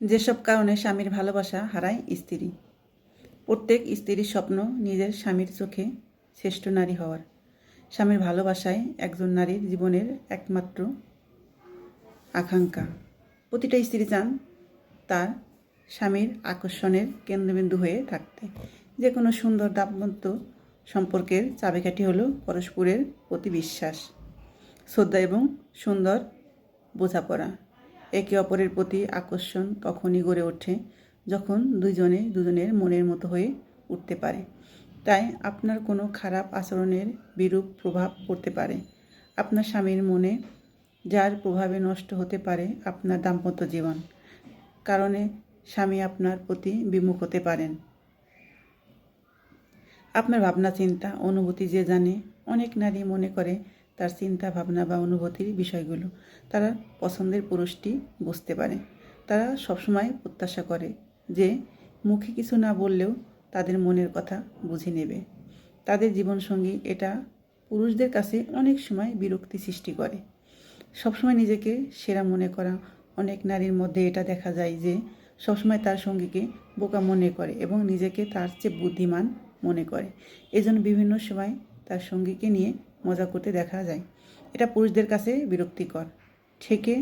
যেসব কারণে স্বামীর ভালোবাসা হারায় স্ত্রী। প্রত্যেক স্ত্রীর স্বপ্ন নিজের স্বামীর চোখে শ্রেষ্ঠ নারী হওয়ার। স্বামীর ভালোবাসায় একজন নারীর জীবনের একমাত্র আকাঙ্ক্ষা। প্রতিটা স্ত্রী চান তার স্বামীর আকর্ষণের কেন্দ্রবিন্দু হয়ে থাকতে। যে কোনো সুন্দর দাম্পত্য সম্পর্কের চাবিকাঠি হলো পরস্পরের প্রতি বিশ্বাস, শ্রদ্ধা এবং সুন্দর বোঝাপড়া। একে অপরের প্রতি আকর্ষণ তখনই গড়ে ওঠে যখন দুজনের মনের মতো হয়ে উঠতে পারে। তাই আপনার কোনো খারাপ আচরণের বিরূপ প্রভাব পড়তে পারে আপনার স্বামীর মনে, যার প্রভাবে নষ্ট হতে পারে আপনার দাম্পত্য জীবন। কারণে স্বামী আপনার প্রতি বিমুখ হতে পারেন। আপনার ভাবনা, চিন্তা, অনুভূতি যে জানে। অনেক নারী মনে করে তার চিন্তা, ভাবনা বা অনুভূতির বিষয়গুলো তারা পছন্দের পুরুষটি বুঝতে পারে। তারা সবসময় প্রত্যাশা করে যে মুখে কিছু না বললেও তাদের মনের কথা বুঝে নেবে তাদের জীবনসঙ্গী। এটা পুরুষদের কাছে অনেক সময় বিরক্তি সৃষ্টি করে। সবসময় নিজেকে সেরা মনে করা। অনেক নারীর মধ্যে এটা দেখা যায় যে সবসময় তার সঙ্গীকে বোকা মনে করে এবং নিজেকে তার চেয়ে বুদ্ধিমান মনে করে। এজন্য বিভিন্ন সময় তার সঙ্গীকে নিয়ে মজা করতে দেখা যায়। এটা পুরুষদের কাছে বিরক্তিকর। থেকে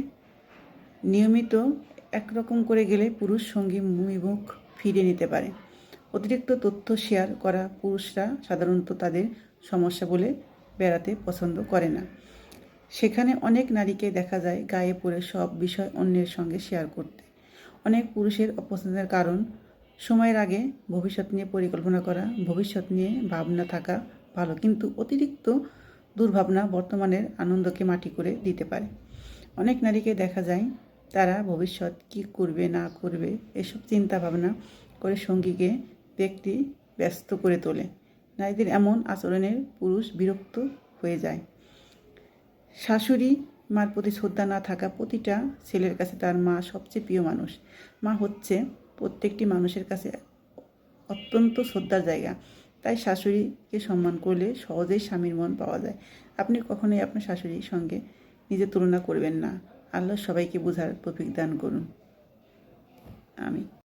নিয়মিত একরকম করে গেলে পুরুষ সঙ্গী মুখ ফিরিয়ে নিতে পারে। অতিরিক্ত তথ্য শেয়ার করা পুরুষরা সাধারণত তাদের সমস্যা বলে বেড়াতে পছন্দ করে না। সেখানে অনেক নারীকে দেখা যায় গায়ে পড়ে সব বিষয় অন্যের সঙ্গে শেয়ার করতে। অনেক পুরুষের অপছন্দের কারণ সময়ের আগে ভবিষ্যৎ নিয়ে পরিকল্পনা করা। ভবিষ্যৎ নিয়ে ভাবনা থাকা ভালো, কিন্তু অতিরিক্ত দুর্ভাবনা বর্তমানের আনন্দকে মাটি করে দিতে পারে। অনেক নারীকে দেখা যায় তারা ভবিষ্যৎ কী করবে না করবে এসব চিন্তা ভাবনা করে সঙ্গীকে ব্যস্ত করে তোলে। নারীদের এমন আচরণের পুরুষ বিরক্ত হয়ে যায়। শাশুড়ি মার প্রতি শ্রদ্ধা না থাকা। প্রতিটা ছেলের কাছে তার মা সবচেয়ে প্রিয় মানুষ। মা হচ্ছে প্রত্যেকটি মানুষের কাছে অত্যন্ত শ্রদ্ধার জায়গা। তাই শাশুড়িকে সম্মান করলে সহজেই স্বামীর মন পাওয়া যায়। আপনি কখনোই আপনার শাশুড়ির সঙ্গে নিজের তুলনা করবেন না। আল্লাহ সবাইকে বোঝার তৌফিক দান করুন। আমি